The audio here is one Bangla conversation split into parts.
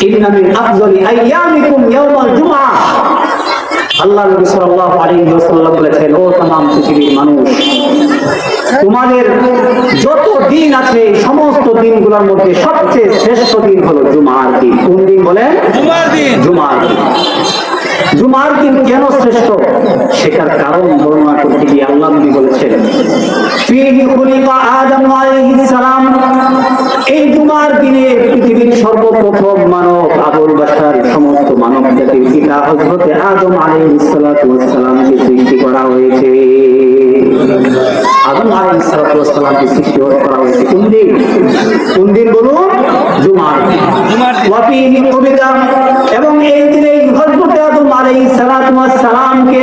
ইন্না মিন আফযালি আইয়ামিকুম ইয়াউমাল জুমআ। আল্লাহ নবী সাল্লাল্লাহু আলাইহি ওয়াসাল্লাম বলেছেন, ও तमाम পৃথিবীর মানুষ, তোমাদের যত দিন আছে সমস্ত দিনগুলোর মধ্যে সবচেয়ে শ্রেষ্ঠ দিন হলো জুমার দিন। কোন দিন বলেন? জুমার দিন। জুমার দিন। জুমার দিন কেন শ্রেষ্ঠ সেটার কারণ বর্ণনা করতে গিয়ে আল্লাহ নবী বলেছেন, ফীহি খুলিকা আদম আলাইহিস সালাম। এই জুমার দিনে পৃথিবীর সর্বপ্রথম মানব আবুল বাশার সমস্ত মানব জাতির পিতা হযরত আদম আলাইহিস সালাতু ওয়াস সালামকে সৃষ্টি করা হয়েছে। আদম আলাইহিস সালাতু ওয়াস সালামকে সৃষ্টি করা হয়েছে কোন দিন? কোন দিন বলুন? জুমার দিন। ওয়া ফীহি কুবিদা, এবং এই দিনে হযরত আদম আলাইহিস সালাতু ওয়াস সালামকে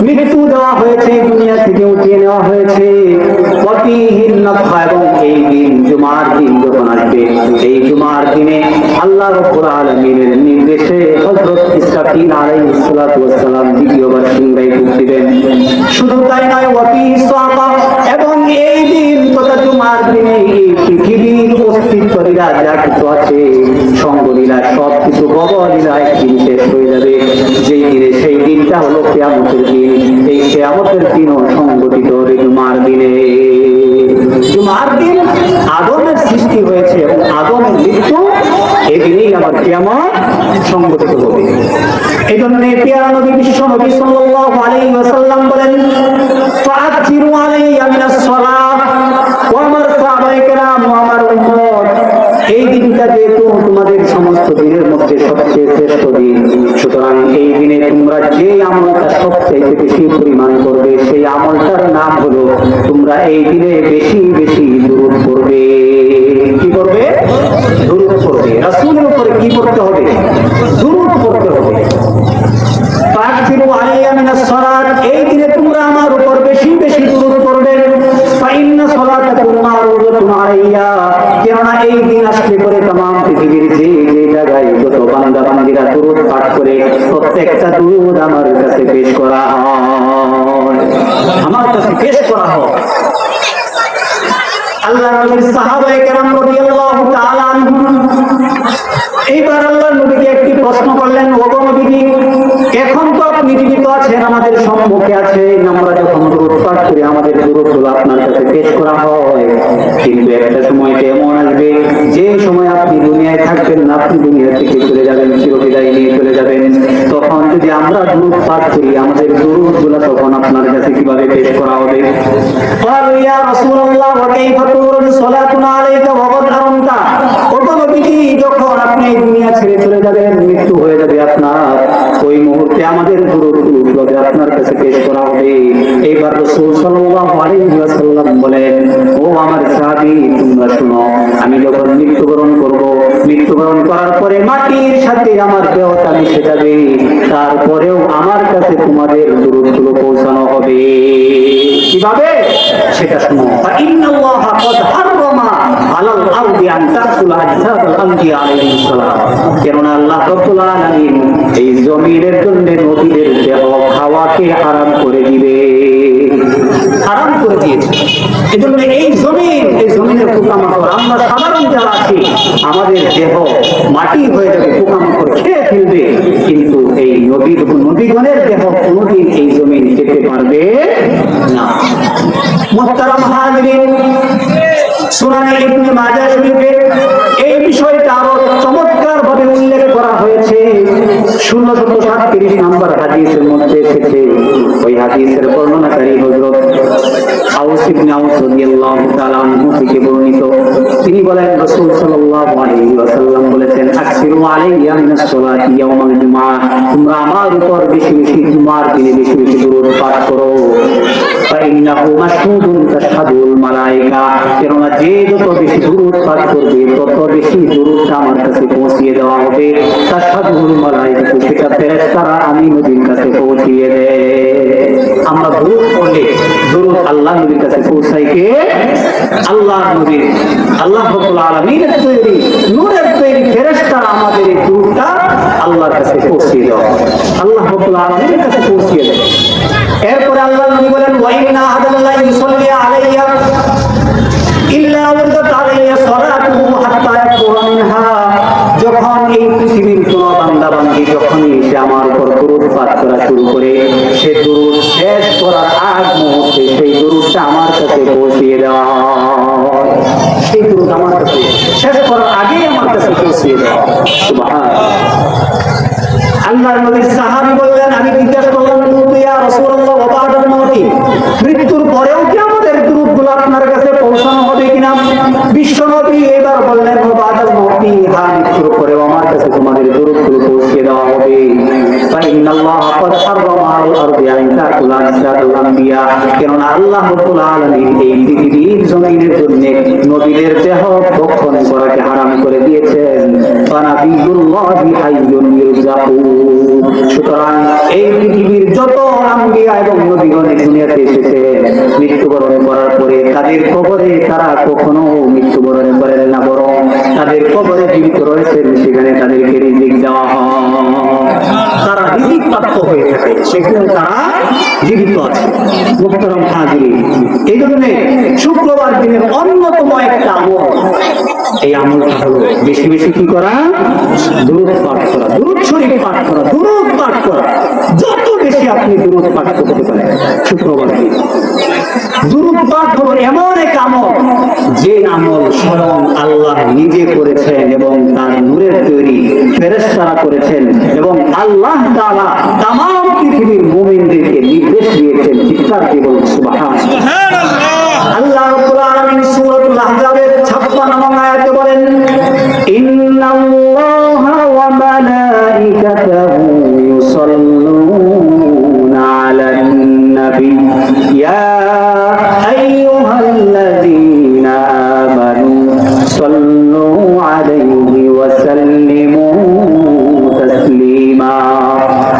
মৃত্যু দেওয়া হয়েছে, দুনিয়া থেকে উঠিয়ে নেওয়া হয়েছে। ওয়া ফীহি নাফখা, এবং এই দিন জুমার দিন যখন আসবে, এই জুমার দিনে আল্লাহ রাব্বুল আলামিনের নির্দেশে হযরত ইসরাফিল আলাইহিস সালাতু ওয়াস সালাম দ্বিতীয়বার সিংহায় ফুঁক দিবেন। শুধু তাই নয়, ওয়া ফীহি সাকা, এবং এই দিন তথা জুমার দিনে এই পৃথিবীর অস্তিত্বলীলা যা কিছু আছে, সঙ্গলীলা সব কিছু ববলীলা একদিন শেষ হয়ে যাবে। যেই দিনে, সেই দিনটা হলো কিয়ামতের দিন। এই কিয়ামতের দিনও সংগঠিত হবে জুমার দিনে। জুমার দিন আদমের সৃষ্টি হয়েছে এবং আদমের মৃত্যু এদিনেই আবার কিয়ামত সংগঠিত হবে। এই জন্য পেয়ারা নবী বিশ্ব নবী সাল্লাল্লাহু আলাইহি ওয়াসাল্লাম বলেন, ফাআতিরু আলাইয়া মিনাস সালাহ। ও আমার সাহাবায়ে কেরাম, আমার উম্মত, এই দিনটা যেহেতু তোমাদের সমস্ত দিনের মধ্যে সবচেয়ে শ্রেষ্ঠ দিন, সুতরাং এই দিনে তোমরা যে আমলটা সবচেয়ে বেশি পরিমাণ করবে, সেই আমলটার নাম হলো তোমরা এই দিনে বেশি বেশি দুরূদ পড়বে। কি করবে? দুরূদ পড়বে। রাসূলের উপরে কি করতে হবে? দুরূদ পড়তে হবে। ফাআতিরু আলাইয়া মিনাস সালাত, এই দিনে তোমরা আমার উপর বেশি বেশি দুরূদ পড়বে। ফাইন্না সালাতাকুম মারুদাতুন আলাইয়া, কেননা এই দিন আসলে পরে तमाम পৃথিবীর যে যে জায়গায় যত বান্দা বান্দীরা দুরূদ পাঠ করে, প্রত্যেকটা দুরূদ আমার কাছে পেশ করা হয়, আমার কাছে পেশ করা হয়। আল্লাহর নবীর সাহাবায়ে কেরাম রাদিয়াল্লাহু তাআলা আনহুম এইবার আল্লাহর নবীকে একটি প্রশ্ন করলেন, ওগো নবী, এখন তো আপনি জীবিত আছেন, আমাদের সম্মুখে আছেন, আমরা যখন দুরূদ পাঠ করি আমাদের দুরূদগুলো আপনার কাছে পেশ করা হয়, কিন্তু একটা সময় এমন আসবে যে সময় আপনি দুনিয়ায় থাকবেন না, আপনি দুনিয়া থেকে চলে যাবেন, চিরবিদায় নিয়ে চলে যাবেন। তখন যদি আমরা দুরূদ পাঠ করি, আমাদের দুরূদগুলো তখন আপনার কাছে কিভাবে পেশ করা হবে? ক্বালু ইয়া রাসূলুল্লাহ ওয়া কাইফা তুরদু সালাতুনা আলাইকা ওয়া কদ হারামতা। ওগো নবী, যখন আপনি দুনিয়া ছেড়ে চলে যাবেন, মৃত্যু হয়ে যাবে আপনার, ওই মুহূর্তে আমাদের দুরূদগুলো আপনার কাছে পেশ করা হবে। এইবার রাসূল সাল্লাল্লাহু আলাইহি ওয়াসাল্লাম বলেন, ও আমার সাহাবী, তোমরা শুনো, আমি যখন মৃত্যুবরণ করব, মৃত্যুবরণ করার পরে মাটির সাথে আমার দেহটা মিশে যাবে, তারপরেও আমার কাছে তোমাদের দুরূদগুলো পৌঁছানো হবে। কিভাবে? সেটা শুনো। ফাইন্নাল্লাহা ক্বাদ হারামা আলাল আরদি আন তাকুলা আজসাদাল আনবিয়া আলাইহিস সালাম, কেননা আল্লাহ রাব্বুল আলামিন এই জমিনের জন্য নবীদের দেহ খাওয়াকে হারাম করে দিবে, হারাম করে দিয়েছে। এজন্য এই জমিনের পোকামাকড়, আমরা সাধারণ যারা আছি, আমাদের দেহ মাটি হয়ে যাবে, পোকামাকড় খেয়ে ফেলবে, কিন্তু এই নবীগণের দেহ কোনোদিন এই জমিন খেতে পারবে না। মুহতারাম হাজিরিন, সুনানে ইবনে মাজাহ শরীফে এই বিষয়টা আরো চমৎকার ভাবে উল্লেখ করা হয়েছে। 1637 নম্বর হাদিসের মধ্যে এসেছে, ওই হাদিসের বর্ণনাকারী হযরত আউস ইবনে আউস রাদিয়াল্লাহু তাআলা আনহু থেকে বর্ণিত। তিনি বলেন, রাসূল সাল্লাল্লাহু আলাইহি ওয়াসাল্লাম বলেছেন, আকসিরু আলাইয়া মিনাস সালাতি ইয়াউমাল জুমআহ, তোমরা আমার উপর বেশি বেশি জুমার দিনে বেশি বেশি দুরূদ পাঠ করো। ফাইন্নাহু মাশহুদুন তাশহাদুল মালায়েকা, কেননা যে যত বেশি দুরূদ পাঠ করবে তত বেশি দুরূদটা আমার কাছে পৌঁছিয়ে দেওয়া হবে। তাশহাদুল মালায়েকা, সেটা ফেরেশতারা আমি নবীর কাছে পৌঁছিয়ে দেয়। আমরা দুরূদ পড়লে দুরূদ আল্লাহ নবীর কাছে পৌঁছায় কে? আল্লাহ নবী, আল্লাহ রাব্বুল আলামিনের তৈরি নূরের তৈরি ফেরেশতারা আমাদের এই দুরূদটা আল্লাহর কাছে পৌঁছিয়ে দেয়, আল্লাহ রাব্বুল আলামিনের কাছে পৌঁছিয়ে দেয়। এরপরে আল্লাহ নবী বলেন, ওয়া ইন্না আহাদাল্লাহ ইউসাল্লি আলাইয়া ইল্লা ওয়াদাত আলাইয়া সালাতুহু হাত্তা ইয়াকুরা মিনহা, যখন শুরু করে সে দুরূদ শেষ করার আগ মুহূর্তে সেই দুরূদটা আমার কাছে পৌঁছিয়ে দেওয়া হয়। সেই দুরূদ আমার কাছে শেষ করার আগেই আমার কাছে পৌঁছিয়ে দেওয়া। সুবহানাল্লাহ। আল্লাহর নবী সাহাবী বললেন, আমি জিজ্ঞাসা করলাম, ইয়া রাসূলুল্লাহ ওয়া বা'দাল মাউতি, মৃত্যুর পরেও কি আমাদের দুরূদগুলো আপনার কাছে পৌঁছানো হবে কিনা? বিশ্বনবী এবার বললেন, ওয়া বা'দাল মাউতি, হ্যাঁ, মৃত্যুর পরেও আমার কাছে তোমাদের দুরূদগুলো পৌঁছে দেওয়া হবে। ফাইনাল্লাহ ক্বাদ হাররামা আলাল আরদি আন তাকুলা আজসাদুল আম্বিয়া, কেননা আল্লাহ রাব্বুল আলামিন এই পৃথিবীর জমিনের জন্য নবীদের দেহ ভক্ষণ করাকে হারাম করে দিয়েছেন। ফানাবিয়ুল্লাহি হাইয়ুন ইউরজাকু, সুতরাং এই পৃথিবীর যত আম্বিয়া এবং নবীগণ দুনিয়াতে এসেছে, মৃত্যুবরণ করার পরে তাদের কবরে তারা কখনো মৃত্যুবরণ করেন না, বরং তাদের কবরে জীবিত রয়েছেন, সেখানে তাদেরকে রিজিক দেওয়া হয়। তারা রিজিক প্রাপ্ত হয়ে থাকে, সেখানে তারা জীবিত আছে। মুহতারাম হাজিরিন, এই জন্য শুক্রবার দিনের অন্যতম একটা আমল, এই আমলটা হলো বেশি বেশি কি করা? দুরূদ পাঠ করা, দুরূদ শরীফ পাঠ করা, দুরূদ পাঠ করা। যত বেশি আপনি দুরূদ পাঠ করতে পারেন শুক্রবার দিন। দুরূদ পাঠ হলো এমন এক আমল, যে আমল স্বয়ং আল্লাহ নিজে করেছেন এবং তার নূরের তৈরি ফেরেশতারা করেছেন, এবং আল্লাহ তাআলা তামাম পৃথিবীর মুমিনদেরকে নির্দেশ দিয়েছেন। চিৎকার দিয়ে বলুন সুবহানাল্লাহ। আল্লাহ রাব্বুল আলামিন সূরাতুল আহজাবের 56 নং আয়াতে বলেন, ইন্নাল্লাহা ওয়া মালাইকাতাহু ইউসাল্লুনা আলান নবী ইয়া আইয়ুহাল্লাযীনা আমানু সাল্লু আলাইহি ওয়া সাল্লিমু তাসলিমা।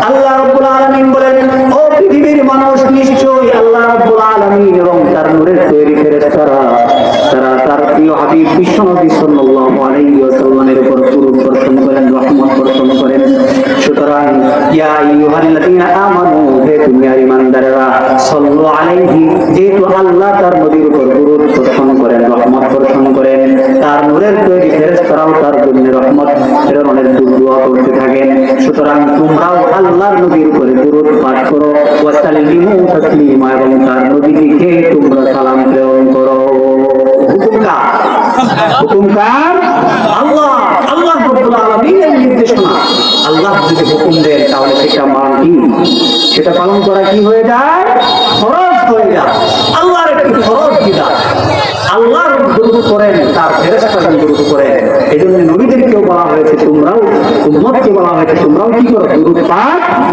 আল্লাহ রাব্বুল আলামিন বলেন, ও পৃথিবীর মানুষ, নিশ্চয়ই আল্লাহ রাব্বুল আলামিন এবং তার নূরের তৈরি ফেরেশতারা তারা তার প্রিয় হাবিব বিশ্বনবী সাল্লাল্লাহু আলাইহি ওয়াসাল্লামের উপর দুরূদ বর্ষণ করেন, রহমত বর্ষণ করেন। সুতরাং ইয়া আইয়ুহাল্লাযীনা আমানু, হে দুনিয়ার ঈমানদাররা, সাল্লু আলাইহি, যেহেতু আল্লাহ তার নবীর উপর দুরূদ বর্ষণ করেন, রহমত বর্ষণ করেন, তার নূরের তৈরি ফেরেশতারাও তার জন্য রহমত প্রেরণের দোয়া করতে থাকেন। সুতরাং তোমরাও আল্লাহর নবীর উপরে দুরূদ পাঠ করো, ওয়া সাল্লিমু তাসলিমা, এবং তার নবীকে তোমরা সালাম প্রেরণ করো। হুকুমকার আল্লাহ, আল্লাহ রাব্বুল আলামিনের নির্দেশনা। আল্লাহ যদি হুকুম দেন তাহলে সেটা মান কি, সেটা পালন করা কি হয়ে যায়? ফরজ হয়ে যায়। আল্লাহর একটি ফরজ বিধান। আল্লাহ দুরূদ করেন, তার ফেরেশতাগণ দুরূদ করেন। এজন্য নবীদেরকেও বলা হয়েছে, তোমরাও, উম্মতকে বলা হয়েছে, তোমরাও কি করো? দুরূদ পাঠ করো।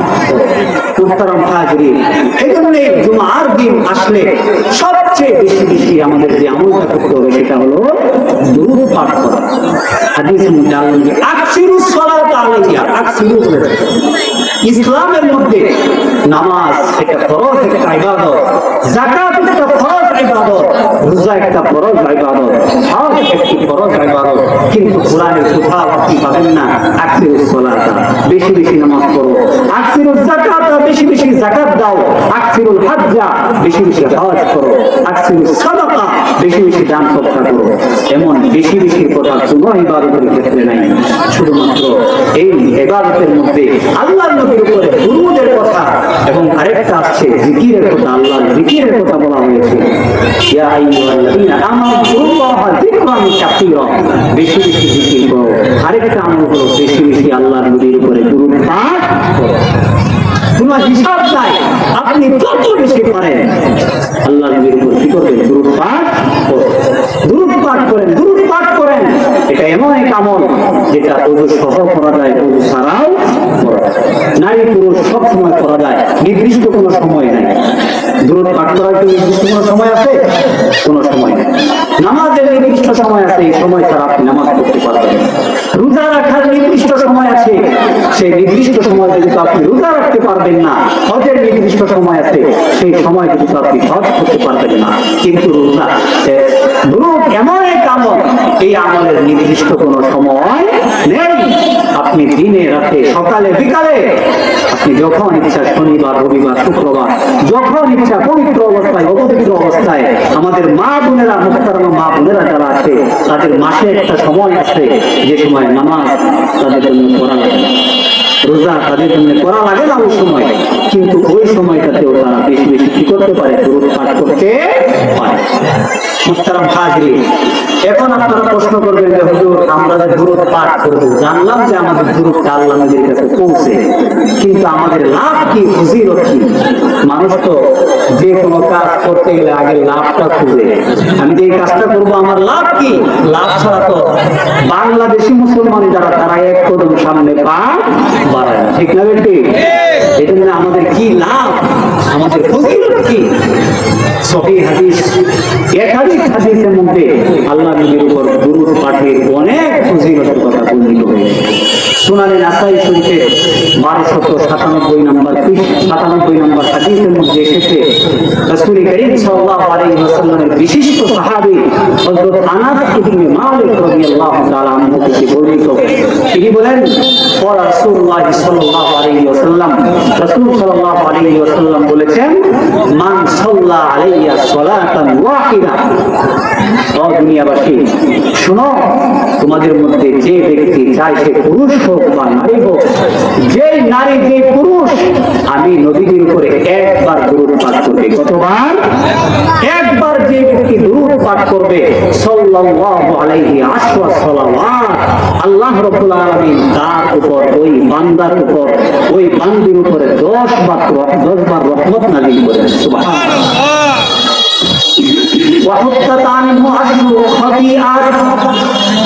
মুহতারাম হাজিরিন, এজন্য জুমার দিন আসলে সবচেয়ে বেশি বেশি আমাদের যে আমলটা করতে হবে সেটা হলো দুরূদ পাঠ করা। হাদিসে মুতাআল্লিম যে আকসিরুস সালাত আলাইয়া, আকসিরু বলে। ইসলামের মধ্যে নামাজ একটা ফরজ, একটা ইবাদত, যাকাত একটা ফরজ ইবাদত, রোজা একটা ফরজ ইবাদত, হজ একটি ফরজ ইবাদত। কিন্তু কোরআনের কোথাও আপনি পাবেন না আকসিরুস সালাত, বেশি বেশি নামাজ পড়ো, আকসিরুস যাকাত, বেশি বেশি যাকাত দাও, আকসিরুল হজ্জা, বেশি বেশি হজ করো, আকসিরুস সাদাকা, বেশি বেশি দান সদকা করো। এমন বেশি বেশি কথা কোনো ইবাদতের ক্ষেত্রে নাই। শুধুমাত্র এই ইবাদতের মধ্যে আল্লাহর নবীর উপরে দুরূদের কথা এবং আরেকটা আছে জিকিরের কথা। আল্লাহর জিকিরের কথা বলা হয়েছে, ইয়া আইয়ুহাল্লাযীনা আমানু যিকুরুল্লাহা যিকরান কাসীরা, বেশি বেশি জিকির করো। আরেকটা আমল হলো বেশি বেশি আল্লাহর নবীর উপরে দুরূদ পাঠ করো। কোনো হিসাব নাই, আপনি যত বেশি পারেন আল্লাহর নবীর উপর কি করবেন? দুরূদ পাঠ করুন, দুরূদ পাঠ করেন, দুরূদ পাঠ করেন। এটা এমন এক আমল যেটা ওযু সহ করা যায়, ওযু ছাড়াও করা যায়। নারী পুরুষ সব সময় করা যায়, নির্দিষ্ট কোনো সময় নাই। দুরূদ পাঠ করার কি নির্দিষ্ট কোনো সময় আছে? কোনো সময় নেই। নামাজের নির্দিষ্ট সময় আছে, এই সময় ছাড়া আপনি নামাজ পড়তে পারবেন। রোজা রাখার নির্দিষ্ট সময় আছে, সেই নির্দিষ্ট সময় যদি আপনি রোজা রাখতে পারবেন না। হজের নির্দিষ্ট সময় আছে, সেই সময় যদি আপনি হজ করতে পারবেন না। কিন্তু রোজা, দুরূদ এমন এক আমল, এই আমলের নির্দিষ্ট কোনো সময় নেই। আপনি দিনে রাতে সকালে বিকালে আপনি যখন ইচ্ছা, শনিবার রবিবার শুক্রবার, যখন ইচ্ছা, পবিত্র অবস্থায় অপবিত্র অবস্থায়, আমাদের মা বোনেরা, মুহতারামা মা বোনেরা যারা আছে, তাদের মাসে একটা সময় আছে যে সময় নামাজ তাদের জন্য পড়া লাগে। রোজা তাদের জন্য করা লাগে না ওই সময়, কিন্তু ওই সময়টাতেও তারা বেশি বেশি কি করতে পারে, দুরূদ পাঠ করতে পারে। মুহতারাম হাজিরিন, এখন আপনারা প্রশ্ন করবেন যে হুজুর আমরা যে দুরূদ পাঠ করব, জানলাম যে আমাদের দুরূদটা আল্লাহ নবীর কাছে পৌঁছে, কিন্তু আমাদের লাভ কি, ফজিলত কি? মানুষ তো যে কোনো কাজ করতে গেলে আগে লাভটা খুঁজে, আমি যে এই কাজটা করবো আমার লাভ কি? লাভ ছাড়া তো বাংলাদেশি মুসলমান যারা তারা এক কদম সামনে পা বাড়ায়, ঠিক না বেটি? এই জন্য আমাদের কি লাভ, আমাদের ফজিলত কি? সহিহ হাদিস, একাধিক হাদিসের মধ্যে আল্লাহ নবীর উপর দুরূদ পাঠের অনেক ফজিলতের কথা বর্ণিত হয়েছে। সুনানে নাসাই শরীফের 1297 নম্বর হাদিসের মধ্যে এসেছে, রাসূল করিম সাল্লাল্লাহু আলাইহি ওয়াসাল্লামের বিশিষ্ট সাহাবী হযরত আনাস ইবনে মালিক রাদিয়াল্লাহু তাআলা আনহু থেকে বর্ণিত, তিনি বলেন ওয়া রাসূলুল্লাহ সাল্লাল্লাহু আলাইহি ওয়াসাল্লাম, রাসূল সাল্লাল্লাহু আলাইহি ওয়াসাল্লাম বলেছেন, মান সাল্লা আলাইয়া সালাতান ওয়াহিদা, ও দুনিয়াবাসী শোনো, তোমাদের মধ্যে যে ব্যক্তি চাই সে পুরুষ হোক বা নারী হোক, যে নারী যে পুরুষ আমি নবীর উপরে একবার দুরূদ পাঠ করবে, কতবার? একবার যে ব্যক্তি দুরূদ পাঠ করবে সাল্লাল্লাহু আলাইহি আশরা সালাওয়াত, আল্লাহ রাব্বুল আলামিন তার উপর, ওই বান্দার উপর, ওই বান্দির উপরে 10 বার রহমত নাযিল করেন। সুবহানাল্লাহ।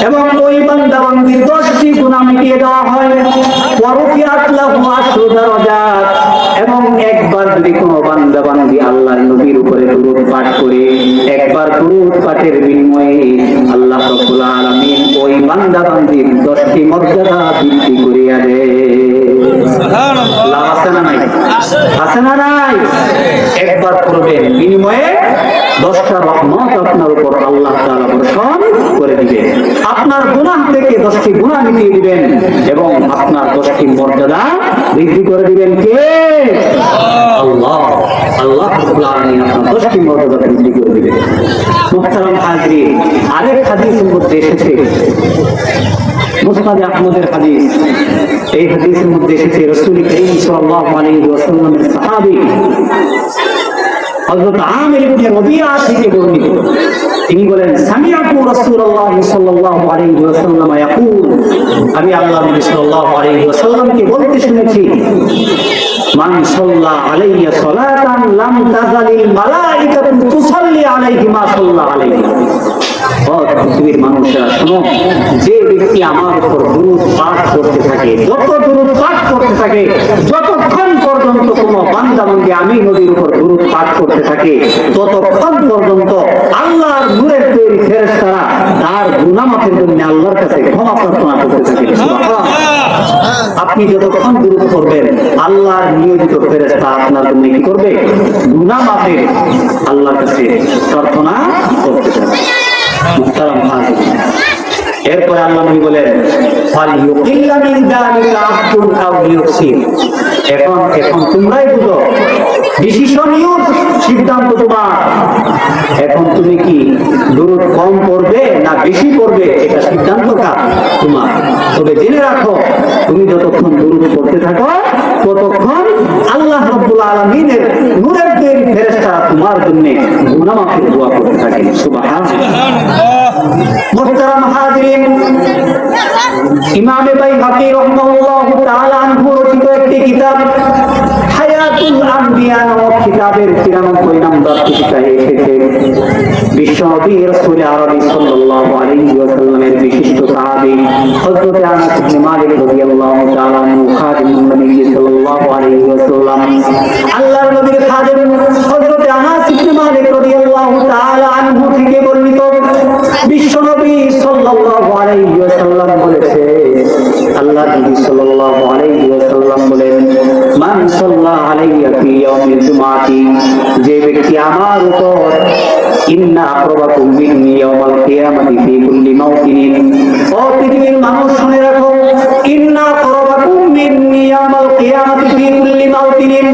এবং ওই বান্দা বান্দির 10টি গুনাহ মিটিয়ে দেওয়া হয়। এবং একবার যদি কোনো বান্দা বান্দি আল্লাহর নবীর উপরে দুরূদ পাঠ করে, একবার দুরূদ পাঠের বিনিময়ে আল্লাহ রাব্বুল আলামিন ওই বান্দা বান্দির 10টি মর্যাদা বৃদ্ধি করিয়া দেন। সুবহানাল্লাহ। আছে না নাই? আছে না নাই? একবার করবেন, বিনিময়ে 10টা রহমত আপনার উপর আল্লাহ তাআলা বর্ষণ করে দিবেন। আপনার গুনাহ থেকে 10টি গুনাহ মিটিয়ে দিবেন এবং আপনার 10টি মর্যাদা বৃদ্ধি করে দিবেন। কে? আল্লাহ। আল্লাহ রাব্বুল আলামিন আপনার 10টি মর্যাদা বৃদ্ধি করে দিবেন। মুহতারাম হাজিরিন, আরেক হাদিসের মধ্যে এসেছে, মুসনাদ আহমদের হাদিস, এই হাদিসের মধ্যে এসেছে রাসূল করিম সাল্লাল্লাহু আলাইহি ওয়াসাল্লামের সাহাবী হযরত আমির ইবনে রবিয়া থেকে বর্ণিত, তিনি বলেন, সামিআতু রাসূলুল্লাহ সাল্লাল্লাহু আলাইহি ওয়াসাল্লাম ইয়াকুল, আমি আল্লাহ নবী সাল্লাল্লাহু আলাইহি ওয়াসাল্লামকে বলতে শুনেছি, মান সাল্লা আলাইয়া সালাতান লাম তাযালিল মালাইকাতু তুসাল্লি আলাইহি মা সাল্লা আলাইহি। ও পৃথিবীর মানুষেরা শোনো, যে ব্যক্তি আমার উপর দুরূদ পাঠ করতে থাকে, যত দুরূদ পাঠ করতে থাকে, যতক্ষণ পর্যন্ত কোনো বান্দা বান্দি আমি নবীর উপর দুরূদ পাঠ করতে থাকে, ততক্ষণ পর্যন্ত আল্লাহর নূরের তৈরি ফেরেশতারা তার গুনাহ মাফের জন্য আল্লাহর কাছে ক্ষমা প্রার্থনা করতে থাকে। সুবহানাল্লাহ। আপনি যতক্ষণ দুরূদ করবেন, আল্লাহর নিয়োজিত ফেরেশতা আপনার জন্য কি করবে? গুনাহ মাফের আল্লাহর কাছে প্রার্থনা করতে থাকে। মুহতারাম হাজিরিন, এরপরে আল্লাহ নবী বলেন, ফালিয়ুকিল্লা মিন যালিকা আহদুন আও ইউসির। এখন তোমরাই বুঝো, ডিসিশন ইউর, সিদ্ধান্ত তোমার। এখন তুমি কি দুরূদ কম পড়বে না বেশি পড়বে, এটা সিদ্ধান্তটা তোমার। তবে জেনে রাখো, তুমি যতক্ষণ দুরূদ পড়তে থাকো, ততক্ষণ আল্লাহ রাব্বুল আলামিনের নূরের তৈরি ফেরেশতারা তোমার জন্য গুনাহ মাফের দোয়া করতে থাকে। সুবহানাল্লাহ। মুহতারাম হাজিরিন, ইমাম বাইহাকী রাহিমাহুল্লাহু তাআলা আনহু রচিত একটি কিতাব হায়াতুল আম্বিয়া নামক কিতাবের 93 নম্বর পৃষ্ঠায় এসেছে, বিশ্বনবী রাসূল আরবি সাল্লাল্লাহু আলাইহি ওয়াসাল্লামের বিশিষ্ট সাহাবী হযরত আনাস ইবনে মালিক রাদিয়াল্লাহু তাআলা আনহু খাদিমুন নবী সাল্লাল্লাহু আলাইহি ওয়াসাল্লাম, আল্লাহর নবীর খাদিম হযরত আনাস ইবনে মালিক রাদিয়াল্লাহু তাআলা আনহু থেকে বর্ণিত, বিশ্বনবী সাল্লাল্লাহু আলাইহি ওয়াসাল্লাম বলেছে, আল্লাহর নবী সাল্লাল্লাহু আলাইহি ওয়াসাল্লাম বলেন, মান সাল্লা আলাইয়া ফি ইয়াউমিল জুমআতি, যে ব্যক্তি আমার উপর, ইন্না আকরাবাকুম মিন্নি ইয়াউমাল কিয়ামাতি ফি কুল্লি মাওতিন, ও পৃথিবীর মানুষ শুনে রাখো, ইন্না আকরাবাকুম মিন্নি ইয়াউমাল কিয়ামাতি ফি কুল্লি মাওতিন,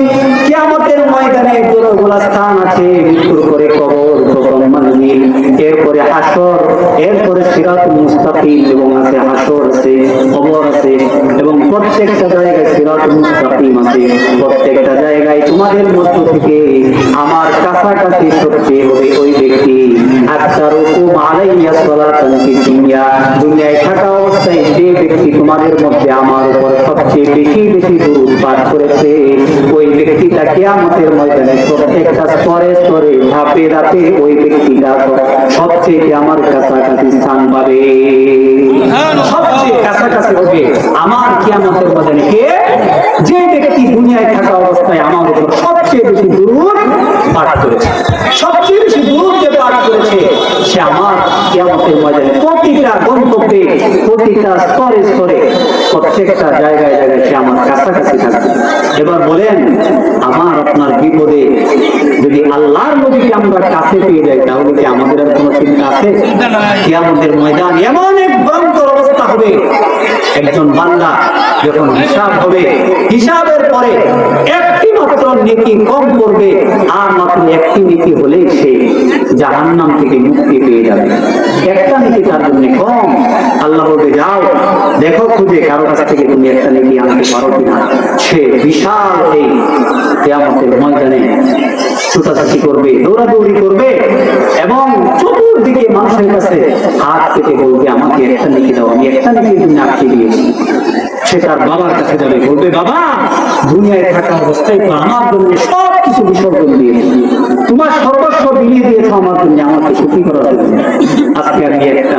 কিয়ামতের ময়দানে যতগুলো স্থান আছে, মৃত্যুর পরে কবর, প্রথম মঞ্জিল, এরপরে হাসর, এরপরে সিরাতুল মুস্তাকিম, এবং আছে হাসর আছে, কবর আছে, এবং প্রত্যেকটা জায়গায় নাসিয়া সালাতান ফিদ দুনিয়া, দুনিয়ায় থাকা অবস্থায় যে ব্যক্তি তোমাদের মধ্যে আমার উপর সবচেয়ে বেশি বেশি দুরূদ পাঠ করেছে, ওই ব্যক্তিটা কিয়ামতের ময়দানে প্রত্যেকটা স্তরে স্তরে ধাপে ধাপে ওই ব্যক্তিটা সবচেয়ে আমার কাছাকাছি স্থান পাবে, সবচেয়ে কাছাকাছি হবে আমার কিয়ামতের ময়দানে কে? যে ব্যক্তি দুনিয়ায় থাকা অবস্থায় আমার উপর সবচেয়ে বেশি দুরূদ পাঠ করেছে, সবচেয়ে বেশি দুরূদ যে পাঠ করেছে, সে আমার কিয়ামতের ময়দানে প্রতিটা গন্তব্যে, প্রতিটা স্তরে স্তরে, প্রত্যেকটা জায়গায় জায়গায় সে আমার কাছাকাছি থাকবে। এবার বলেন, আমার আপনার বিপদে যদি আল্লাহর নবীকে আমরা কাছে পেয়ে যাই, তাহলে কি আমাদের আর কোনো চিন্তা আছে? কিয়ামতের ময়দান এমন এক ভয়ঙ্কর অবস্থা হবে, একজন বান্দা যখন হিসাব হবে, হিসাবের পরে একটি মাত্র নেকি কম করবে, আর মাত্র একটি নেকি হলে সে জাহান্নাম থেকে মুক্তি পেয়ে যাবে। একটা নেকি তার জন্য কম। আল্লাহ বলবে, যাও দেখো খুঁজে কারো কাছ থেকে তুমি একটা নেকি আনতে পারো কিনা। সে বিশাল এই কিয়ামতের ময়দানে ছুটাছুটি করবে, দৌড়াদৌড়ি করবে, এবং চতুর্দিকে মানুষের কাছে হাত পেতে বলবে, আমাকে একটা নেকি দাও, আমি একটা নেকির জন্য আটকে দিয়েছি। সে তার বাবার কাছে যাবে, বলবে, বাবা দুনিয়ায় থাকা অবস্থায় তো আমার জন্য সব কিছু বিসর্জন দিয়েছে, তোমার সর্বস্ব বিলিয়ে দিয়েছ আমার জন্য, আমাকে সুখী করার জন্য। আজকে আমি একটা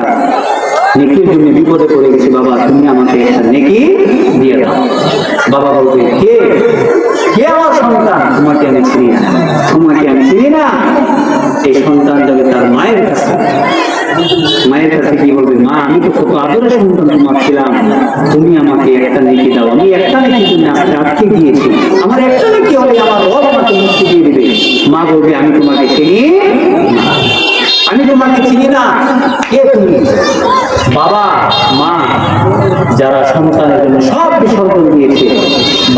নেকির জন্য বিপদে পড়ে গেছি, বাবা তুমি আমাকে একটা নেকি দিয়ে দাও। বাবা বলবে, কে? কে আমার সন্তান? তোমাকে আমি চিনি না, তোমাকে আমি চিনি না। এই সন্তান যাবে তার মায়ের কাছে, মায়ের কাছে কি বলবে, মা আমি তো কত আদরের সন্তান তোমার ছিলাম, তুমি আমাকে একটা নেকি দাও, আমি একটা নেকির জন্য আজকে গিয়েছি, আমার একটা নেকি হলে আমার রব আমাকে মুক্তি দিয়ে দিবে। মা বলবে, আমি তোমাকে চিনি না, আমি তোমাকে চিনি না, কে তুমি? বাবা মা যারা সন্তানের জন্য সব বিসর্জন দিয়েছে,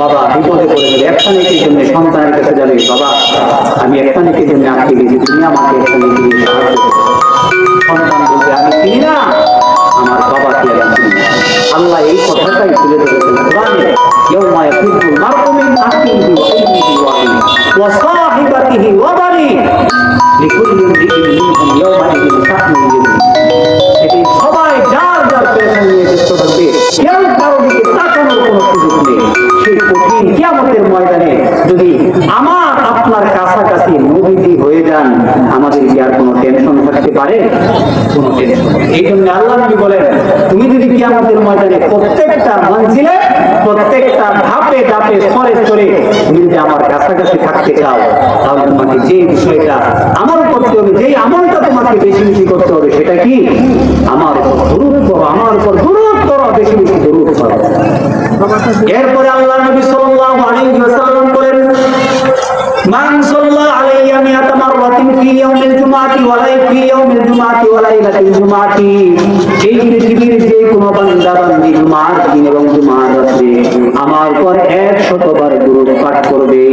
বাবা বিপদে পড়ে গেলে একটা নেকির জন্য সন্তানের কাছে যাবে, বাবা আমি একটা নেকির জন্য আটকে গেছি, তুমি আমাকে একটা নেকি দিয়ে সাহায্য করো। সন্তান বলবে, আমি চিনি না, আমার বাবাকে আমি চিনি না। আল্লাহ এই কথাটাই তুলে ধরেছেন কোরআনে, ইয়াউমা ইয়াফিরুল মার'উ মিন আখিহি ওয়া উম্মিহি ওয়া আবিহি ওয়া সাহিবাতিহি ওয়া বানিহি লিকুল্লি ইমরিইন মিনহুম ইয়াউমাইযিন শা'নুন ইউগনিহি। এটি সবাই যার যার পেশা নিয়ে ব্যস্ত থাকবে, কেউ কারো দিকে তাকানোর কোনো সুযোগ নেই। সেই কঠিন কিয়ামতের ময়দানে যদি আমার আপনার কাছাকাছি নবীজি হয়ে যান, আমাদের কি আর কোনো টেনশন থাকতে পারে? কোনো টেনশন। এই জন্য আল্লাহ নবী বলেন, তুমি যদি কিয়ামতের ময়দানে প্রত্যেকটা মঞ্জিলে, প্রত্যেকটা ধাপে ধাপে স্তরে স্তরে তুমি যদি আমার কাছাকাছি থাকতে চাও, তাহলে তোমাকে যে বিষয়টা আমল করতে হবে, যেই আমলটা তোমাকে বেশি বেশি করতে হবে, সেটা কি? আমার উপর দুরূদ করো, আমার উপর দুরূদ করো, বেশি বেশি দুরূদ করো। এরপরে আল্লাহ নবী সাল্লাল্লাহু আলাইহি ওয়াসাল্লাম বলেন, মান সাল্লা আলাইয়া মিয়াতা মাররাতিন ফি ইয়াউমিল জুমআতি ওয়া ফি ইয়াউমিল জুমআতি ওয়া লাইলাতিল জুমআতি, এই পৃথিবীর যে কোনো বান্দা বান্দি জুমার দিন এবং জুমার রাতে আমার উপর 100 বার দুরূদ পাঠ করবে,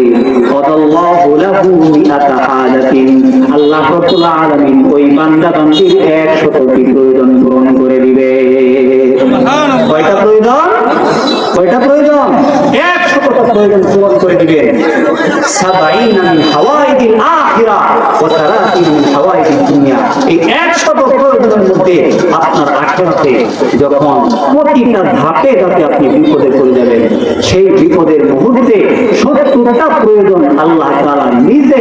আল্লাহু লাহু মিআতা হাজাতিন, আল্লাহ রাব্বুল আলামিন ওই বান্দা বান্দির 100টি প্রয়োজন পূরণ করে দিবে। কয়টা প্রয়োজন? কয়টা প্রয়োজন? 100টা প্রয়োজন পূরণ করে দিবে। সাবাইনা মিন হাওয়াইদিল আখিরা ওয়া সালাতিন মিন হাওয়াইদিদ দুনিয়া। এই 100 প্রয়োজনের মধ্যে আপনার আখিরাতে যখন প্রতিটা ধাপে ধাপে আপনি বিপদে পড়ে যাবেন, সেই বিপদের মুহূর্তে 70টা প্রয়োজন আল্লাহ তাআলা নিজে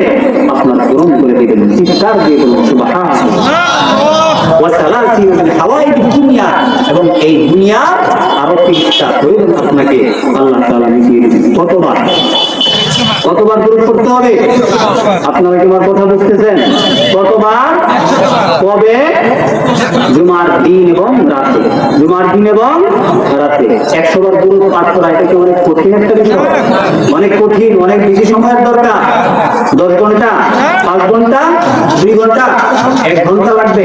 আপনার পূরণ করে দিবেন। চিৎকার দিয়ে বলুন সুবহানাল্লাহ। ওয়া সালাতিন মিন হাওয়াইদিদ দুনিয়া, এবং এই দুনিয়া আরো 30টা প্রয়োজন আপনাকে আল্লাহ তাআলা মিটিয়ে দিবেন। কতবার? কতবার দূর করতে হবে? আপনারা কি আমার কথা বুঝতেছেন? কতবার? কবে? জুমার দিন এবং রাতে। জুমার দিন এবং রাতে 100 বার দূর পাঠ করা, এটা কি অনেক কঠিন একটা বিষয়? অনেক কঠিন, অনেক বেশি সময়ের দরকার। 10 ঘন্টা, 5 ঘন্টা, 2 ঘন্টা, 1 ঘন্টা লাগবে।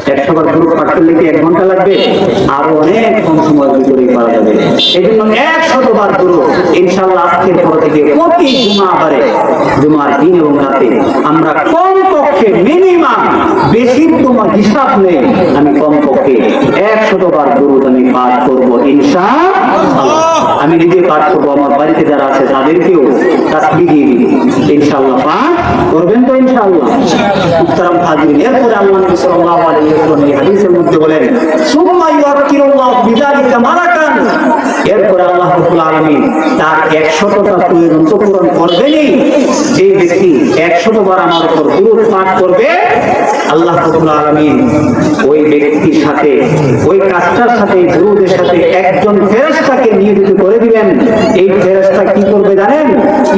100 বার দূর পাঠ করলে কি 1 ঘন্টা লাগবে? আরো অনেক কম সময়ের ভিতরেই পারা যাবে। এই জন্য 100 বার দূর ইনশাআল্লাহ আজকের পর থেকে প্রতি জুমাবারে, জুমার দিন এবং রাতে আমরা কম পক্ষে মিনিমাম, বেশি তোমার হিসাব নেই, আমি কম পক্ষে 100 বার দরুদ আমি পাঠ করবো ইনশাআল্লাহ। আমি নিজে পাঠ করবো, আমার বাড়িতে যারা আছে তাদেরকেও তাসবিহ দিয়ে দিই ইনশাআল্লাহ। পাঠ করবেন তো ইনশাআল্লাহ? মুহতারাম হাজিরিন, এরপরে আল্লাহ নবী সাল্লাল্লাহু আলাইহি ওয়াসাল্লাম এই হাদিসের মধ্যে বলেন সুম্মা ইউআক্কিরুল্লাহু বিযালিকা মালাকান, এরপরে আল্লাহ রাব্বুল আলামিন তার 100টা পূরণ করবেনই। যে ব্যক্তি 100 বার আমার উপর দুরূদ পাঠ করবে, আল্লাহ রাব্বুল আলামিন ওই ব্যক্তির সাথে, ওই কাজটার সাথে, দুরূদের সাথে একজন ফেরেশতাকে নিয়োজিত করে দিবেন। এই ফেরেশতা কি করবে জানেন?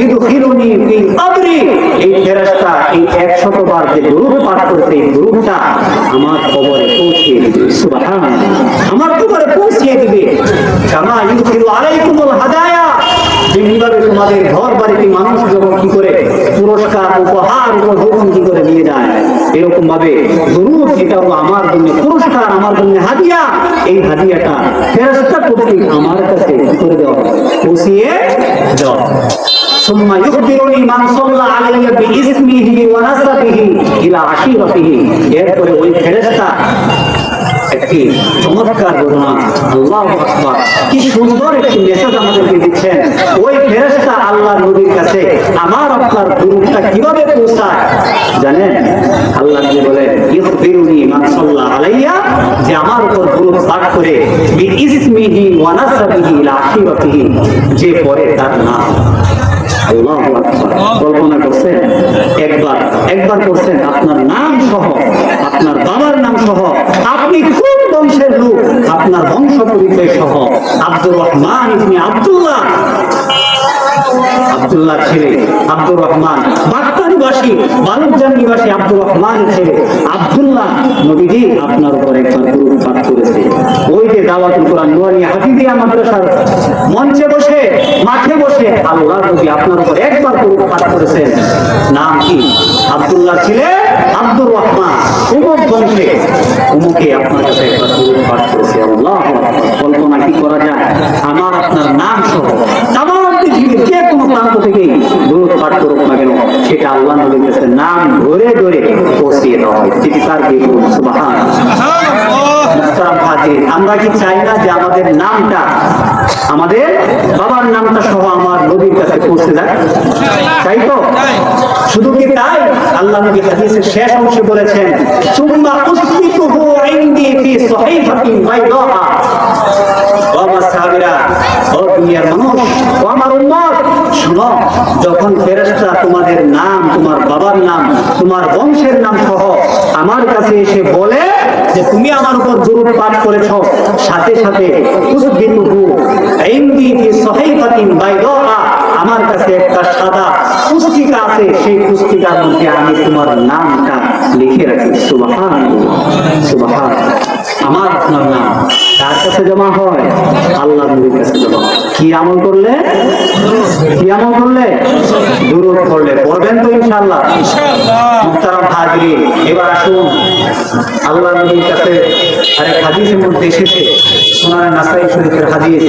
ইদখিলুনি ফি কবরি, এই ফেরেশতা এই 100 বার যে দুরূদ পাঠ করবে, এই দুরূদটা আমার কবরে পৌঁছিয়ে দিবে। সুবহানাল্লাহ, আমার কবরে পৌঁছিয়ে দিবে। কামা ইউদখিলু আলাইকুমুল হাদায়া, যেভাবে তোমাদের ঘর বাড়িতে মানুষ যখন কি করে পুরস্কার, উপহার, উপঢৌকন কি করে নিয়ে যায়, এরকম ভাবে দুরূদ এটাও আমার জন্য পুরস্কার, আমার জন্য হাদিয়া। এই হাদিয়াটা ফেরেশতা কর্তৃক আমার কাছে কি করে দেওয়া, পৌঁছিয়ে দেওয়া। সুম্মা ইউখবিরুনি মান সাল্লা আলাইহি বিইসমিহি ওয়া নাসাবিহি ইলা আশিরাতিহি, এরপরে ওই ফেরেশতা একটি চমৎকার ঘটনা, আল্লাহু আকবার, কি সুন্দর একটি মেসেজ আমাদেরকে দিচ্ছেন। ওই ফেরেশতা আল্লাহর নবীর কাছে আমার আপনার দুরূদটা কিভাবে পৌঁছায় জানেন? আল্লাহ নবী বলেন ইখবিরুনি মান সাল্লা আলাইয়া, যে আমার উপর দুরূদ পাঠ করে বিইসমিহি ওয়া নাসাবিহি ইলা আশিরাতিহি, যে পরে তার নাম। আল্লাহু আকবার, কল্পনা করছেন? একবার করছেন আপনার নাম সহ, আপনার বাবার নাম সহ, আপনি কোন বংশের লোক, আপনার বংশ পরিচয় সহ, আব্দুর রহমান ইবনে আব্দুল্লাহ, আব্দুল্লাহ ছেলে আব্দুর রহমান, বাক্কা নিবাসী, বালুরজান নিবাসী আব্দুর রহমানের ছেলে আব্দুল্লাহ, নবীজি আপনার উপর একবার দুরূদ পাঠ করেছে। ওই যে দাওয়াতুল কোরআন নুরানিয়া হাফিজিয়া মাদ্রাসার মঞ্চে বসে, মাঠে বসে আল্লাহ নবী আপনার উপর একবার দুরূদ পাঠ করেছেন। নাম কি? আব্দুল্লাহ ছেলে আব্দুর রহমান, অমুক বংশে, অমুকে আপনার কাছে একবার দুরূদ পাঠ করেছে। আল্লাহু আকবার, কল্পনা কি করা যায়? আমার আপনার নাম সহ তামাম পৃথিবীর যে কোনো প্রান্ত থেকে দুরূদ পাঠ করুক না কেন, সেটা আল্লাহ নবীর কাছে নাম ধরে ধরে পৌঁছিয়ে দেওয়া হয়। চিৎকার দিয়ে বলুন সুবহানাল্লাহ। মুহতারাম হাজির, আমরা কি চাই না যে আমাদের নামটা, আমাদের বাবার নামটা সহ আমার নবীর কাছে পৌঁছে যায়? তাই তো? শুধু কি তাই? আল্লাহ নবী হাদিসের শেষ অংশে বলেছেন সুম্মা উসবিতুহু ইনদি ফি সাহিফাতিন বাইদা, ও আমার সাহাবীরা, ও দুনিয়ার মানুষ, ও আমার উম্মত, শোনো, যখন ফেরেশতা তোমাদের নাম, তোমার বাবার নাম, তোমার বংশের নাম সহ আমার কাছে এসে বলে যে তুমি আমার উপর দুরূদ পাঠ করেছো, সাথে সাথে উসবিতুহু ইনদি ফি সাহিফাতিন বাইদা, আমার কাছে একটা সাদা পুস্তিকা আছে, সেই পুস্তিকার মধ্যে আমি তোমার নামটা লিখে রাখি। সুবহানাল্লাহ, সুবহানাল্লাহ। আমার আপনার নাম কার কাছে জমা হয়? আল্লাহ নবীর কাছে জমা হয়। কি আমল করলে? কি আমল করলে? দুরূদ পড়লে। পড়বেন তো ইনশাআল্লাহ? মুহতারাম হাজিরিন, এবার আসুন আল্লাহ নবীর কাছে আরেক হাদিসের মধ্যে এসেছে, সুনান নাসাই শরীফের হাদিস।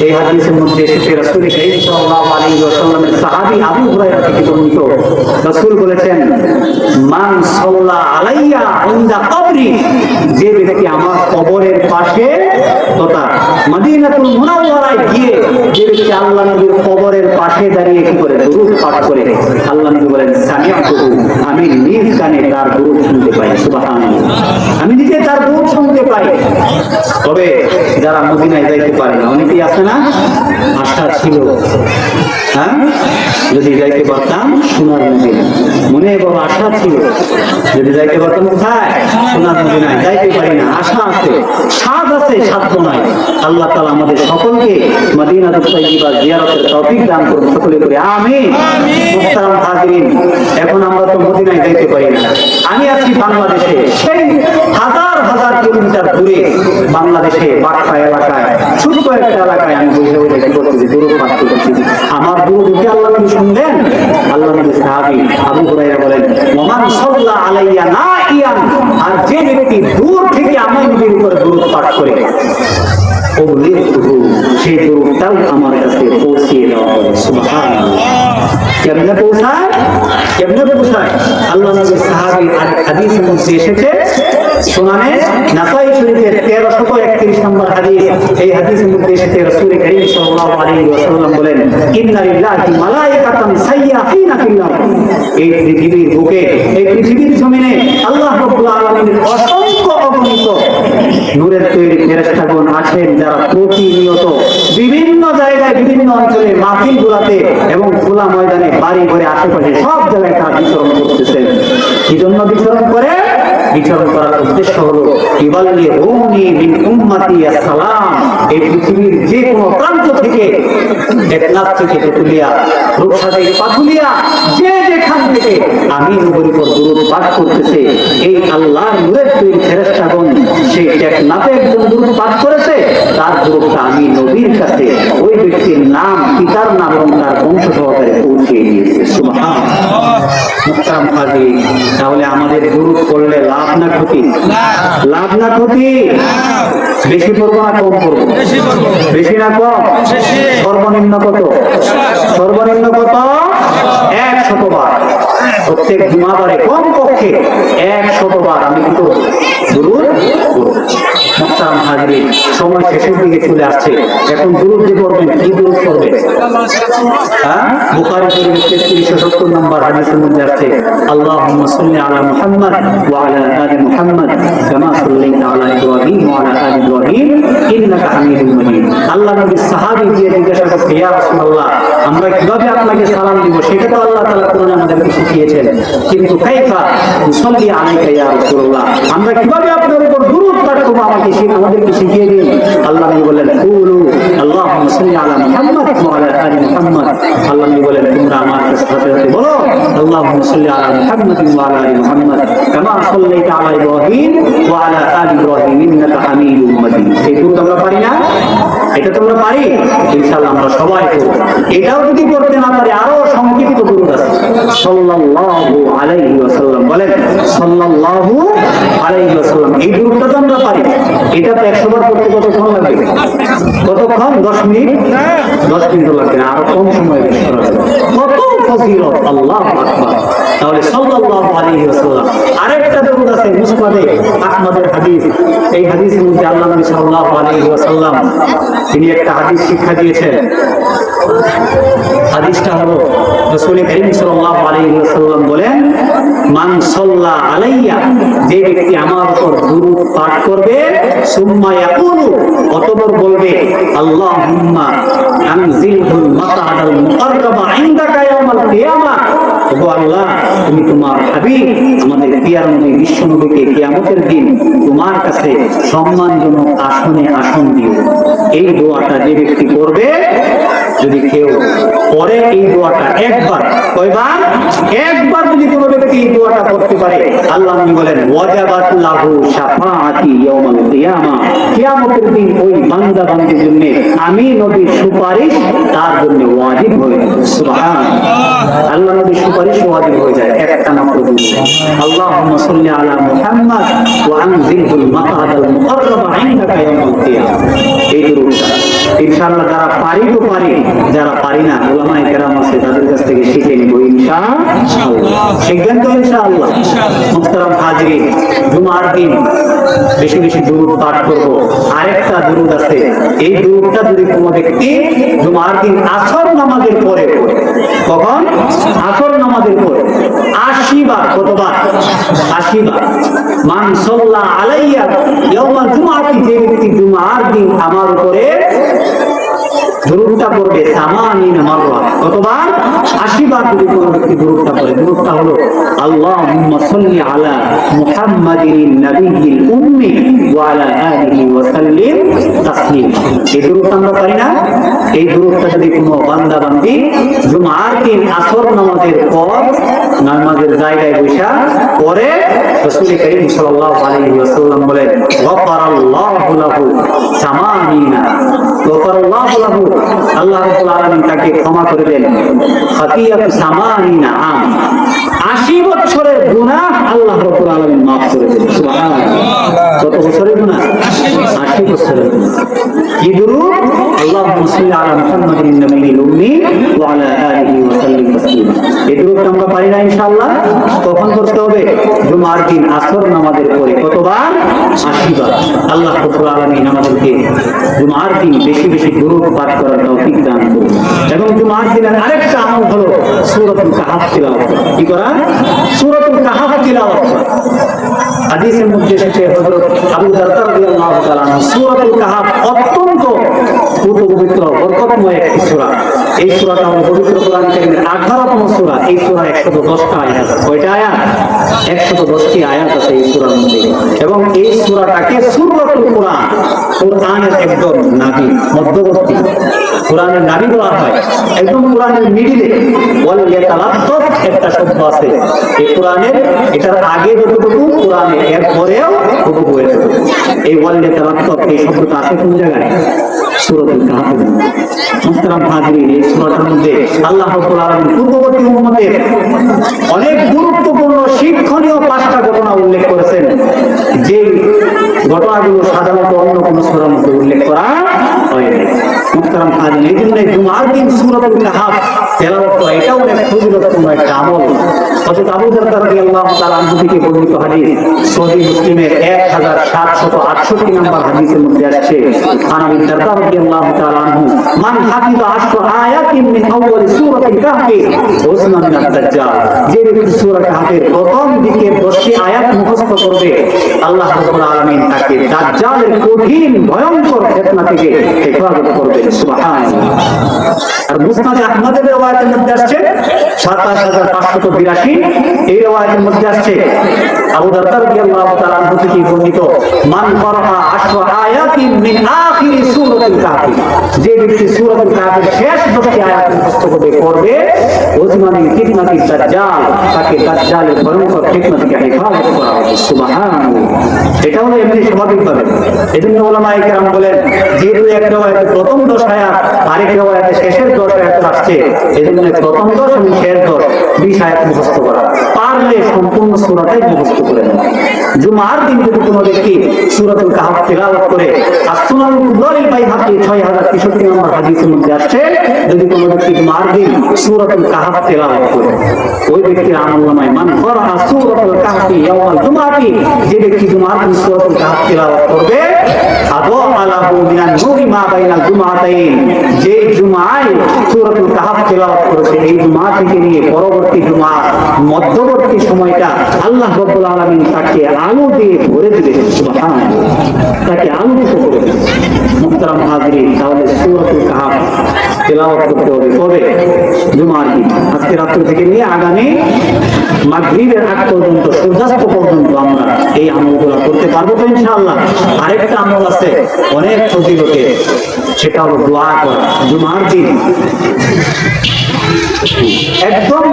এই হাদিসের মধ্যে এসেছে রাসূল কারীম সাল্লাল্লাহু আলাইহি ওয়াসাল্লামের সাহাবী আবু হুরায়রা থেকে বর্ণিত, রাসূল বলেছেন মান সাল্লা আলাইয়া ইনদা কবরি, যে ব্যক্তি আমার কবরের পাশে তথা মদিনাতুল মুনাওয়ারায় গিয়ে যে ব্যক্তি আল্লাহ নবীর কবরের পাশে দাঁড়িয়ে কি করে দুরূদ পাঠ করে, আল্লাহ নবী বলেন সামিআতুহু, আমি নিজ কানে তার দুরূদ শুনতে পাই। সুবহানাল্লাহ, আমি নিজে তার দুরূদ শুনতে পাই। তবে যারা মদিনায় যাইতে পারে না, অনেকেই আছে না, আশা ছিল, হ্যাঁ, যদি যাইতে পারতাম সোনার মদিনা, মনে বড় আশা ছিল, যদি যাইতে পারতাম কোথায়? সোনার মদিনায়। যাইতে পারি না, আশা আছে, স্বাদ আছে, সাধ্য নাই। আল্লাহ তাআলা আমাদের সকলকে মদিনাতুত তাইয়্যিবা জিয়ারতের তৌফিক দান করুন, সকলে করে আমিন। মুহতারাম হাজিরিন, এখন আমরা তো মদিনায় যাইতে পারি না, আমি আছি বাংলাদেশে, সেই হাজার হাজার কিলোমিটার দূরে বাংলাদেশে বাক্কা এলাকায়, ছোট্ট একটা এলাকায় আমি বসে বসে কি করতেছি, দুরূদ পাঠ করতেছি। আমার দুরূদ কি আল্লাহ নবী শুনলেন? আল্লাহ নবী সাহাবী আবু হুরায়রা বলেন ওমান সাল্লা আলাইয়া নাইয়ান, আর যে ব্যক্তি দূর থেকে আমার নবীর উপর দুরূদ পাঠ করে, সেই দুরূদটাও আমার কাছে পৌঁছিয়ে দেওয়া হবে। সুবহানাল্লাহ। কেমনে পৌঁছায়? কেমনে পৌঁছায়? আল্লাহ নবীর সাহাবী আরেক হাদিসের মধ্যে এসেছে, সুনানে নাসাই শরীফের 1331 নম্বর হাদিস। এই হাদিসের মধ্যে এসেছে রাসূল করিম সাল্লাল্লাহু আলাইহি ওয়াসাল্লাম বলেন, ইন্না লিল্লাহি মালাইকাতান সাইয়াহিনা ফিল আরদ। এই পৃথিবীর বুকে, এই পৃথিবীর জমিনে আল্লাহ রাব্বুল আলামিনের অসংখ্য অগণিত নূরের তৈরি ফেরেশতাগণ আছেন, যারা প্রতিনিয়ত বিভিন্ন জায়গায়, বিভিন্ন অঞ্চলে, মাহফিলগুলোতে এবং খোলা ময়দানে, বাড়ি ঘরে, আশেপাশে সব জায়গায় তারা বিচরণ করতেছেন। কি জন্য বিচরণ করে? বিচরণ করার উদ্দেশ্য হলো ইবাল্লিগুনি মিন উম্মতি আসসালাম। এই পৃথিবীর যে কোনো প্রান্ত থেকে, টেকনাফ থেকে তেতুলিয়া, রূপসা থেকে পাথুলিয়া, যে যেখান থেকে আমি নবীর উপর দুরূদ পাঠ করতেছে, এই আল্লাহর নূরের তৈরি ফেরেশতাগণ সেই টেকনাফে একজন দুরূদ পাঠ করেছে, তার দুরূদটা আমি নবীর কাছে ওই ব্যক্তির নাম, পিতার নাম এবং তার বংশ সহকারে পৌঁছিয়ে দিয়েছে। সুবহানাল্লাহ। মুহতারাম হাজির, তাহলে আমাদের দুরূদ পড়লে লাভ না ক্ষতি? লাভ না ক্ষতি? বেশি পড়বো না কম পড়বো? বেশি না কম? সর্বনিম্ন কত? সর্বনিম্ন কত? 100 বার। প্রত্যেক জুমাবারে কম পক্ষে 100 বার আমি কি করব? দুরূদ পড়ব। মুহতারাম হাজির, সময় শেষের দিকে চলে আসছে। এখন দুরূদ যে পড়বেন, কি দুরূদ পড়বেন? বুখারী শরীফের 3370 নম্বর হাদিসের মধ্যে আছে, আল্লাহুম্মা সাল্লি আলা মুহাম্মাদ ওয়া আলা আলি মুহাম্মাদ কামা সাল্লাইতা আলা ইব্রাহিম ওয়া আলা আলি ইব্রাহিম ইন্নাকা হামিদুম মাজিদ। আল্লাহ নবীর সাহাবী দিয়ে জিজ্ঞাসা করতে, ইয়া রাসূলুল্লাহ, আমরা কিভাবে আপনাকে সালাম দিব? সেটা তো আল্লাহ তাআলা কোরআনে আমাদেরকে শিখিয়েছেন, কিন্তু কাইফা নুসাল্লি আলাইকা ইয়া রাসূলুল্লাহ, আমরা কিভাবে আপনার উপর দুরূদ পাঠ করব আমাদেরকে শিখিয়ে দিন। আল্লাহ নবী বলেন, কুলু আল্লাহুম্মা সাল্লি আলা মুহাম্মাদ ওয়া আলা আলি মুহাম্মাদ। আল্লাহ নবী বলেন, তোমরা আমার সাথে সাথে বলো, আল্লাহুম্মা সাল্লি আলা মুহাম্মাদ ওয়া আলা আলি মুহাম্মাদ কামা সাল্লাইতা আলা ইব্রাহিম ওয়া আলা আলি ইব্রাহিম ইন্নাকা হামিদুম মাজিদ। এই দুরূদ আমরা পারি না? এটা তোমরা পারি? ইনশাআল্লাহ আমরা সবাই করব। এটাও যদি করতে না পারি, আরো সংক্ষিপ্ত দুরূদ আছে। সাল্লাল্লাহু আলাইহি ওয়াসাল্লাম বলেন, সাল্লাল্লাহু আলাইহি ওয়াসাল্লাম। এই দুরূদটা তো আমরা পারি। এটা তো 100 বার করতে কতক্ষণ লাগবে? কতক্ষণ? 10 মিনিট? 10 মিনিট লাগবে না, আরো কম সময় বেশ করা যাবে। কত ফজিলত! আল্লাহু আকবার। তাহলে সাল্লাল্লাহু আলাইহি ওয়াসাল্লাম। আরেকটা দুরূদ আছে মুসনাদে আহমদের হাদিস। এই হাদিসের মধ্যে আল্লাহ নবী সাল্লাল্লাহু আলাইহি ওয়াসাল্লাম তিনি একটা হাদিস শিক্ষা দিয়েছেন। হাদিসটা হলো, রাসূল করিম সাল্লাল্লাহু আলাইহি ওয়াসাল্লাম বলেন, মান সাল্লা আলাইয়া, যে ব্যক্তি আমার উপর দুরূদ পাঠ করবে, সুম্মা ইয়াকুলু, অতঃপর বলবে, আল্লাহুম্মা আনজিলহুল মাকাদাল মুকাররাবা ইনদাকা ইয়াউমাল কিয়ামাহ, ওগো আল্লাহ, তুমি তোমার হাবিব আমাদের প্রিয় নবী বিশ্ব নবীকে কিয়ামতের দিন তোমার কাছে সম্মানজনক আসনে আসন দিও। এই দোয়াটা যে ব্যক্তি করবে, যদি কেউ পরে এই দোয়াটা একবার, কয়বার? একবার যদি কোনো ব্যক্তি এই দোয়াটা করতে পারে, আল্লাহ নবী বলেন, ওয়াজাবাত লাহু শাফাআতি ইয়াউমাল কিয়ামা, কিয়ামতের দিন ওই বান্দা বান্দির জন্য আমি নবীর সুপারিশ তার জন্য ওয়াজিব হয়ে যাবে। সুবহানাল্লাহ। আল্লাহ নবীর সুপারিশ ওয়াজিব হয়ে যায় একটা মাত্র দরুদ। আল্লাহুম্মা সাল্লি আলা মুহাম্মাদ ওয়া আনজিলহুল মাকাদাল মুকাররাবা ইনদাকা ইয়াউমাল কিয়ামা। এই দরুদটা ইনশাআল্লাহ যারা পারি তো পারি, যারা পারি না উলামায়ে কেরাম আছে, তাদের কাছ থেকে শিখে নিব ইনশাআল্লাহ। শিখবেন তো ইনশাআল্লাহ? মুহতারাম হাজিরিন, জুমার দিন বেশি বেশি দুরূদ পাঠ করব। আরেকটা দুরূদ আছে, এই দুরূদটা যদি কোনো ব্যক্তি জুমার দিন আসর নামাজের পরে, কখন? আসর নামাজের পরে 80 বার। কতবার? 80 বার। মান সাল্লা আলাইয়া ইয়াউমাল জুমআতি, যে ব্যক্তি জুমার দিন আমার উপরে দুরূদটা পড়বে, 80 মাররা। কতবার? 80 বার যদি কোনো ব্যক্তি দুরূদটা পড়ে। দুরূদটা হলো, আল্লাহুম্মা সাল্লি আলা মুহাম্মাদিন নাবিয়্যিল উম্মি ওয়া আলা আলিহি ওয়া সাল্লিম তাসলিম। এই দুরূদটা আমরা পারি না? এই দুরূদটা যদি কোনো বান্দা বান্দি জুমার দিন আসর নামাজের পর নামাজের জায়গায় বসা পরে, রাসূল করিম সাল্লাল্লাহু আলাইহি ওয়াসাল্লাম বলেন, গফারাল্লাহু লাহু 80, গফারাল্লাহু লাহু, আল্লাহ রাব্বুল আলামিন তাকে ক্ষমা করে দেন, খাতিয়াতু 80 আম, 80 বছরের গুনাহ আল্লাহ রাব্বুল আলামিন maaf করে দেন। সুবহানাল্লাহ। কত বছরের গুনাহ? 80 বছরের গুনাহ। কি দুরূদ? আল্লাহুম্মা সাল্লি আলা মুহাম্মাদিন নাবিয়্যিল উম্মি ওয়া আলা আলিহি ওয়া সাল্লিম তাসলিমা। এই দরুদটা আমরা পারি না ইনশাআল্লাহ? কখন করতে হবে? জুমার দিন আসর নামাজের পরে। কতবার? 80 বার। আল্লাহ রাব্বুল আলামিন আমাদেরকে জুমার দিন বেশি বেশি দরুদ পাঠ করার তৌফিক দান করুন। এবং জুমার দিনের আরেকটা আমল হলো সূরাতুল কাহফ তিলাওয়াত। কি করা? সূরাতুল কাহফ তিলাওয়াত। হাদিসের মধ্যে এসেছে হযরত আবু দারদা রাদিয়াল্লাহু তাআলা সূরাতুল কাহফ অত্যন্ত পবিত্র বরকতময় একটি সূরা। এই সূরাটা হলো পবিত্র কোরআন কারীমের 18তম সূরা। এই সূরা 110টা আয়াত আছে। কয়টা আয়াত? 110টি আয়াত আছে এই সূরার মধ্যে। এবং এই সূরাটাকে সূরাতুল কোরআন, কোরআনের একদম নাভি, মধ্যবর্তী কোরআনের নাভি বলা হয়। একদম কোরআনের মিডিলে ওয়াল ইয়াতালাত্তাফ একটা শব্দ আছে এই কোরআনের। এটার আগে যতটুকু কোরআনে, এর পরেও ততটুকু হয়েছে। এই ওয়াল ইয়াতালাত্তাফ এই শব্দটা আছে কোন জায়গায়? সূরাতুল কাহফের মধ্যে। মুহতারাম হাজিরিন, এই সূরাটার মধ্যে আল্লাহ রাব্বুল আলামিন পূর্ববর্তী উম্মতের অনেক গুরুত্বপূর্ণ শিক্ষণীয় 5টা ঘটনা উল্লেখ করেছেন, যে ঘটনাগুলো সাধারণত অন্য কোন সূরার মধ্যে উল্লেখ করা হয়নি। মুহতারাম হাজিরিন, এই জন্য জুমার দিন সূরাতুল কাহফ তেলাওয়াত করা এটাও অনেক ফজিলতপূর্ণ একটা আমল। হযরত আবু দারদা রাদিয়াল্লাহু তাআলা আনহু থেকে বর্ণিত হাদিস সহিহ মুসলিমের 1768 নম্বর হাদিসের মধ্যে আসছে, আবু দারদা রাদিয়াল্লাহু তাআলা আনহু মান হাফিযা 10 আয়াতিন মিন আউয়াল সূরাতিল কাহফি উসমা মিনাদ দাজ্জাল। যে ব্যক্তি সূরা কাহফের প্রথম দিকের 10টি আয়াত মুখস্থ করবে, আল্লাহ রাব্বুল আলামিন তাকে দাজ্জালের কঠিন ভয়ঙ্কর ফিতনা থেকে হেফাজত করবেন। সুবহানাল্লাহ। আর মুসনাদে আহমদের riwayat মধ্যে আসছে 27582, এই riwayat মধ্যে আসছে আবু দারদা রাদিয়াল্লাহু তাআলা আনহু থেকে বর্ণিত মান ক্বারাআ 10 আয়াতিন মিন আখির সূরাতুল কাহফ। যে ব্যক্তি সূরাতুল কাহফের শেষ 10টি আয়াত মুখস্থ করবে, ওসমানী ফিতনাতি দাজ্জাল, তাকে দাজ্জালের ভয়ঙ্কর ফিতনা থেকে হেফাজত করা হবে। সুবহানাল্লাহ। এটা হলো এমনি স্বাভাবিকভাবে। এজন্য উলামায়ে কেরাম বলেন, যেহেতু এক riwayat প্রথম 10 আয়াত, আরেক riwayat শেষের 10 আয়াত আসছে, এজন্য প্রথম 10 এবং শেষ 10 20 আয়াত মুখস্থ করা। পারলে সম্পূর্ণ সূরাটাই মুখস্থ করে নেওয়া। জুমার দিন যদি কোনো ব্যক্তি সূরাতুল কাহফ তেলাওয়াত করে, as-সুনানুল কুবরা বাইহাকি 6063 নম্বর হাদিসের মধ্যে আসছে, যদি কোনো ব্যক্তি জুমার দিন সূরাতুল কাহফ তেলাওয়াত করে, ওই ব্যক্তির আমলনামায় মান ক্বারাআ সূরাতুল কাহফি ইয়াওমাল জুমআতি, যে ব্যক্তি জুমার দিন সূরাতুল কাহফ তেলাওয়াত করবে, আদা আলাহু মিনান নূরি মা বাইনাল জুমআতাইন, যে জুমায় সূরাতুল কাহফ তেলাওয়াত করেছে, এই জুমা থেকে নিয়ে পরবর্তী জুমা মধ্যবর্তী সময়টা আল্লাহ রাব্বুল আলামিন তাকে আলো দিয়ে ভরে দিবেন। সুবহানাল্লাহ। তাকে আলোকিত করে দিবেন। মুহতারাম হাজিরিন, তাহলে সূরাতুল কাহফ তেলাওয়াত করতে হবে কবে? জুমার দিন। আজকে রাত্র থেকে নিয়ে আগামী মাগরিবের আগ পর্যন্ত, সূর্যাস্ত পর্যন্ত আমরা এই আমলগুলো করতে পারবো তো ইনশাআল্লাহ? আরেকটা আমল আছে অনেক ফজিলতের, সেটা হলো দোয়া করা। জুমার দিন একদম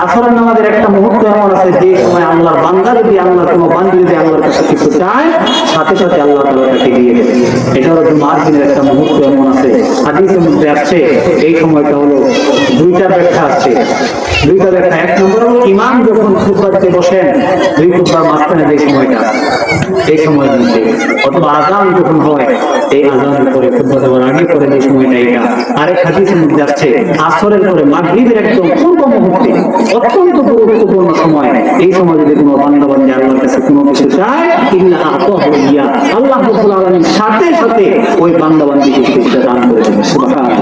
আসরের নামাজের একটা মুহূর্ত এমন আছে, যে সময় আল্লাহর বান্দা যদি, আল্লাহর কোনো বান্দা যদি আল্লাহর কাছে কিছু চায়, সাথে সাথে আল্লাহ তাআলা তাকে দিয়ে দেবে। এটা হলো জুমার দিনের একটা মুহূর্ত এমন আছে। হাদিসের মধ্যে আসছে এই সময়টা হলো 2টা ব্যাখ্যা আছে। 2টা ব্যাখ্যা। এক নম্বর হলো ইমাম যখন খুতবা দিতে বসেন, 2 খুতবার মাঝখানে যে সময়টা, এই সময়ের মধ্যে, অথবা আযান যখন হয়, এই আযানের পরে, খুতবা দেওয়ার আগে পরে যে সময়টা, এটা। আরেক হাদিসের মধ্যে আসছে আসরের পরে মাগরিবের একদম পূর্ব মুহূর্তে, অত্যন্ত গুরুত্বপূর্ণ সময়। এই সময় যদি কোনো বান্দা বান্দী আল্লাহর কাছে কোনো কিছু চায়, ইল্লা আতাহু ইয়া, আল্লাহ রাব্বুল আলামিন সাথে সাথে ওই বান্দা বান্দীকে সেটা দান করে দেবেন। সুবহানাল্লাহ।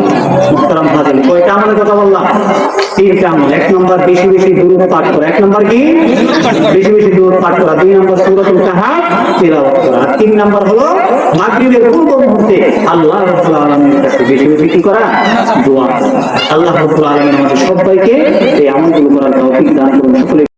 মুহতারাম হাজিরিন, কয়টা আমলের কথা বললাম? 3টা আমল। 1 নম্বর বেশি বেশি দরুদ পাঠ করা। 1 নম্বর কি? বেশি বেশি দরুদ পাঠ করা। 2 নম্বর সূরাতুল কাহফ তেলাওয়াত করা। 3 নম্বর হলো মাগরিবের পূর্ব মুহূর্তে আল্লাহ রাব্বুল আলামিনের কাছে বেশি বেশি কি করা? দোয়া। আল্লাহ রাব্বুল আলামিন আমাদের সবাইকে এই আমলগুলো করার তৌফিক দান করুন। সকলে